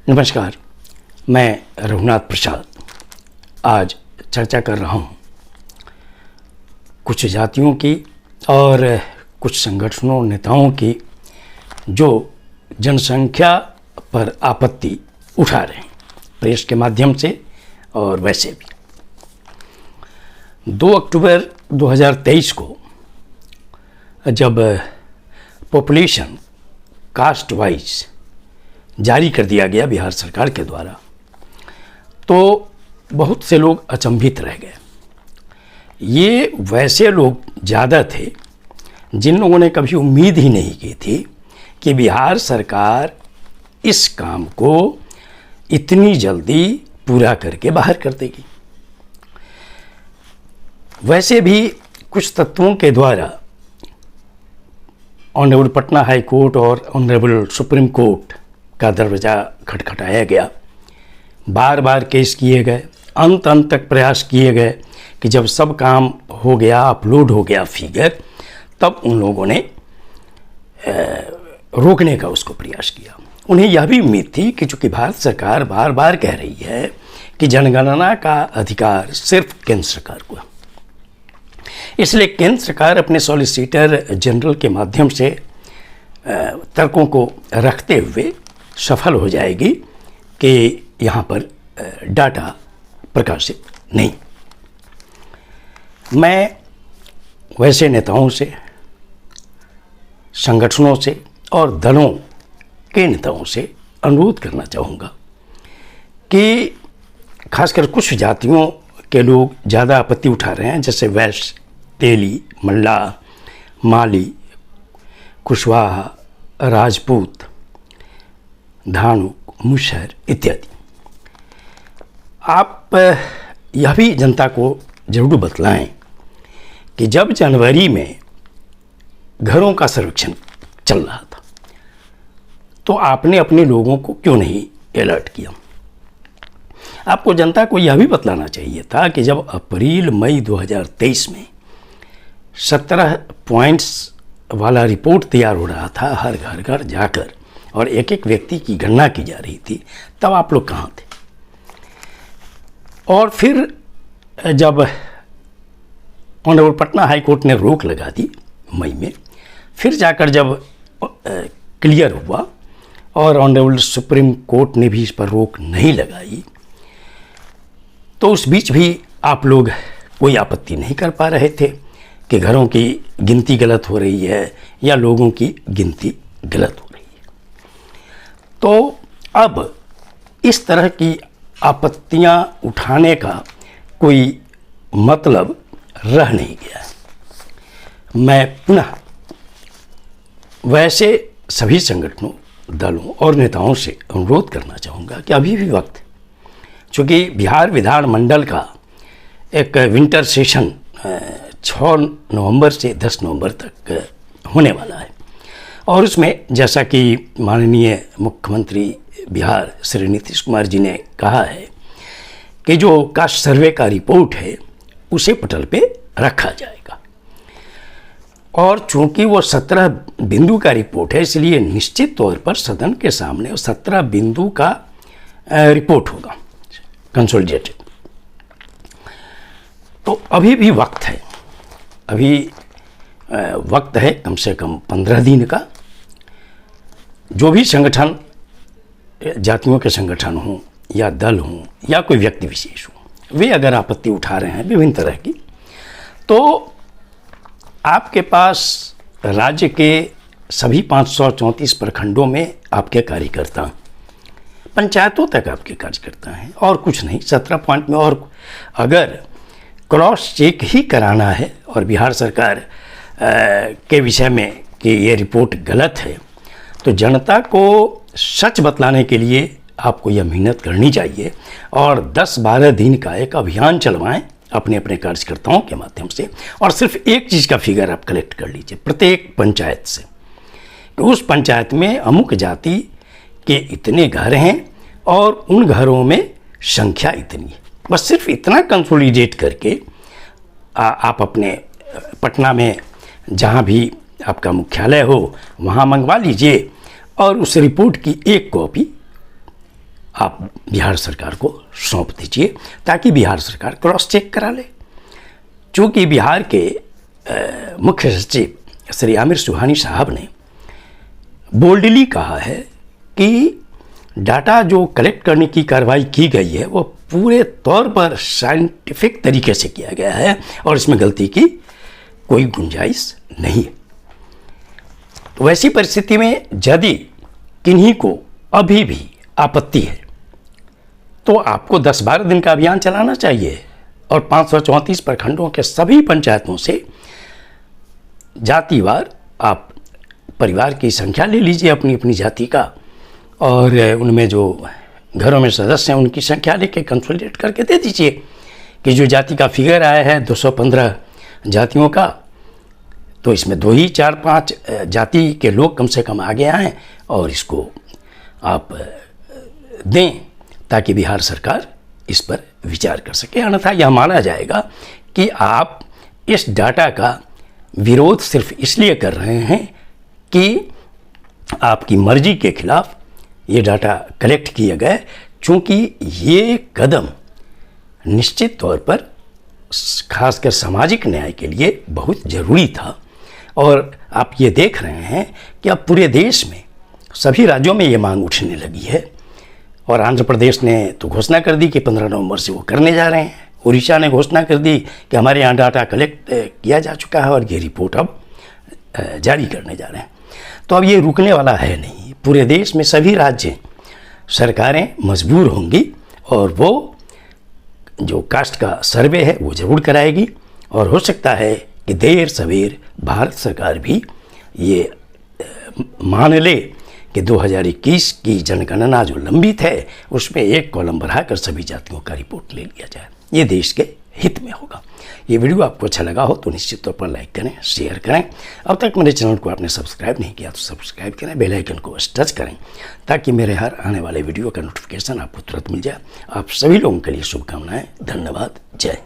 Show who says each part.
Speaker 1: नमस्कार, मैं रघुनाथ प्रसाद आज चर्चा कर रहा हूँ कुछ जातियों की और कुछ संगठनों नेताओं की जो जनसंख्या पर आपत्ति उठा रहे हैं प्रेस के माध्यम से और वैसे भी। 2 अक्टूबर 2023 को जब पॉपुलेशन कास्ट वाइज जारी कर दिया गया बिहार सरकार के द्वारा, तो बहुत से लोग अचंभित रह गए। ये वैसे लोग ज़्यादा थे जिन लोगों ने कभी उम्मीद ही नहीं की थी कि बिहार सरकार इस काम को इतनी जल्दी पूरा करके बाहर कर देगी। वैसे भी कुछ तत्वों के द्वारा ऑनरेबल पटना हाई कोर्ट और ऑनरेबल सुप्रीम कोर्ट का दरवाज़ा खटखटाया गया, बार बार केस किए गए, अंत तक प्रयास किए गए कि जब सब काम हो गया, अपलोड हो गया फिगर, तब उन लोगों ने रोकने का उसको प्रयास किया। उन्हें यह भी उम्मीद थी कि चूँकि भारत सरकार बार बार कह रही है कि जनगणना का अधिकार सिर्फ केंद्र सरकार को है, इसलिए केंद्र सरकार अपने सॉलिसिटर जनरल के माध्यम से तर्कों को रखते हुए सफल हो जाएगी कि यहाँ पर डाटा प्रकाशित नहीं। मैं वैसे नेताओं से, संगठनों से और दलों के नेताओं से अनुरोध करना चाहूँगा कि खासकर कुछ जातियों के लोग ज़्यादा आपत्ति उठा रहे हैं, जैसे वैश्य, तेली, मल्लाह, माली, कुशवाहा, राजपूत, धानुक, मुसहर इत्यादि। आप यह भी जनता को जरूर बतलाएं कि जब जनवरी में घरों का सर्वेक्षण चल रहा था तो आपने अपने लोगों को क्यों नहीं अलर्ट किया। आपको जनता को यह भी बतलाना चाहिए था कि जब अप्रैल मई 2023 में 17 पॉइंट्स वाला रिपोर्ट तैयार हो रहा था, हर घर जाकर और एक एक व्यक्ति की गणना की जा रही थी, तब आप लोग कहाँ थे। और फिर जब ऑनरेबल पटना हाई कोर्ट ने रोक लगा दी मई में, फिर जाकर जब क्लियर हुआ और ऑनरेबल सुप्रीम कोर्ट ने भी इस पर रोक नहीं लगाई, तो उस बीच भी आप लोग कोई आपत्ति नहीं कर पा रहे थे कि घरों की गिनती गलत हो रही है या लोगों की गिनती गलत हो रही है। तो अब इस तरह की आपत्तियां उठाने का कोई मतलब रह नहीं गया है। मैं पुनः वैसे सभी संगठनों, दलों और नेताओं से अनुरोध करना चाहूँगा कि अभी भी वक्त, चूँकि बिहार विधानमंडल का एक विंटर सेशन 6 नवंबर से 10 नवंबर तक होने वाला है और उसमें जैसा कि माननीय मुख्यमंत्री बिहार श्री नीतीश कुमार जी ने कहा है कि जो कास्ट सर्वे का रिपोर्ट है उसे पटल पे रखा जाएगा। और चूंकि वो 17 बिंदु का रिपोर्ट है, इसलिए निश्चित तौर पर सदन के सामने 17 बिंदु का रिपोर्ट होगा कंसोलिडेटेड। तो अभी भी वक्त है, अभी वक्त है कम से कम 15 दिन का। जो भी संगठन, जातियों के संगठन हों या दल हों या कोई व्यक्ति विशेष हो, वे अगर आपत्ति उठा रहे हैं विभिन्न तरह की, तो आपके पास राज्य के सभी 534 प्रखंडों में आपके कार्यकर्ता, पंचायतों तक आपके कार्यकर्ता हैं और कुछ नहीं। 17 पॉइंट में और अगर क्रॉस चेक ही कराना है और बिहार सरकार के विषय में कि ये रिपोर्ट गलत है, तो जनता को सच बतलाने के लिए आपको यह मेहनत करनी चाहिए और 10-12 दिन का एक अभियान चलवाएं अपने अपने कार्यकर्ताओं के माध्यम से। और सिर्फ एक चीज़ का फिगर आप कलेक्ट कर लीजिए प्रत्येक पंचायत से कि उस पंचायत में अमुक जाति के इतने घर हैं और उन घरों में संख्या इतनी है। बस सिर्फ इतना कंसोलिडेट करके आप अपने पटना में जहाँ भी आपका मुख्यालय हो वहाँ मंगवा लीजिए और उस रिपोर्ट की एक कॉपी आप बिहार सरकार को सौंप दीजिए ताकि बिहार सरकार क्रॉस चेक करा ले। चूँकि बिहार के मुख्य सचिव श्री आमिर सुबहानी साहब ने बोल्डली कहा है कि डाटा जो कलेक्ट करने की कार्रवाई की गई है वो पूरे तौर पर साइंटिफिक तरीके से किया गया है और इसमें गलती की कोई गुंजाइश नहीं है। तो वैसी परिस्थिति में यदि किन्हीं को अभी भी आपत्ति है तो आपको 10-12 दिन का अभियान चलाना चाहिए और 534 प्रखंडों के सभी पंचायतों से जातिवार आप परिवार की संख्या ले लीजिए अपनी अपनी जाति का, और उनमें जो घरों में सदस्य हैं उनकी संख्या लेके कंसोलिडेट करके दे दीजिए कि जो जाति का फिगर आया है 215 जातियों का, तो इसमें 2 ही 4-5 जाति के लोग कम से कम आगे आएँ और इसको आप दें ताकि बिहार सरकार इस पर विचार कर सके। अन्यथा यह माना जाएगा कि आप इस डाटा का विरोध सिर्फ इसलिए कर रहे हैं कि आपकी मर्जी के खिलाफ ये डाटा कलेक्ट किए गए, चूँकि ये कदम निश्चित तौर पर खासकर सामाजिक न्याय के लिए बहुत ज़रूरी था। और आप ये देख रहे हैं कि अब पूरे देश में सभी राज्यों में ये मांग उठने लगी है और आंध्र प्रदेश ने तो घोषणा कर दी कि 15 नवंबर से वो करने जा रहे हैं। उड़ीसा ने घोषणा कर दी कि हमारे यहाँ डाटा कलेक्ट किया जा चुका है और ये रिपोर्ट अब जारी करने जा रहे हैं। तो अब ये रुकने वाला है नहीं, पूरे देश में सभी राज्य सरकारें मजबूर होंगी और वो जो कास्ट का सर्वे है वो ज़रूर कराएगी और हो सकता है कि देर सवेर भारत सरकार भी ये मान ले कि 2021 की जनगणना जो लंबित है उसमें एक कॉलम बढ़ाकर सभी जातियों का रिपोर्ट ले लिया जाए। ये देश के हित में होगा। ये वीडियो आपको अच्छा लगा हो तो निश्चित तौर पर लाइक करें, शेयर करें। अब तक मेरे चैनल को आपने सब्सक्राइब नहीं किया तो सब्सक्राइब करें, बेल आइकन को टच करें ताकि मेरे हर आने वाले वीडियो का नोटिफिकेशन आपको तुरंत मिल जाए। आप सभी लोगों के लिए शुभकामनाएं। धन्यवाद। जय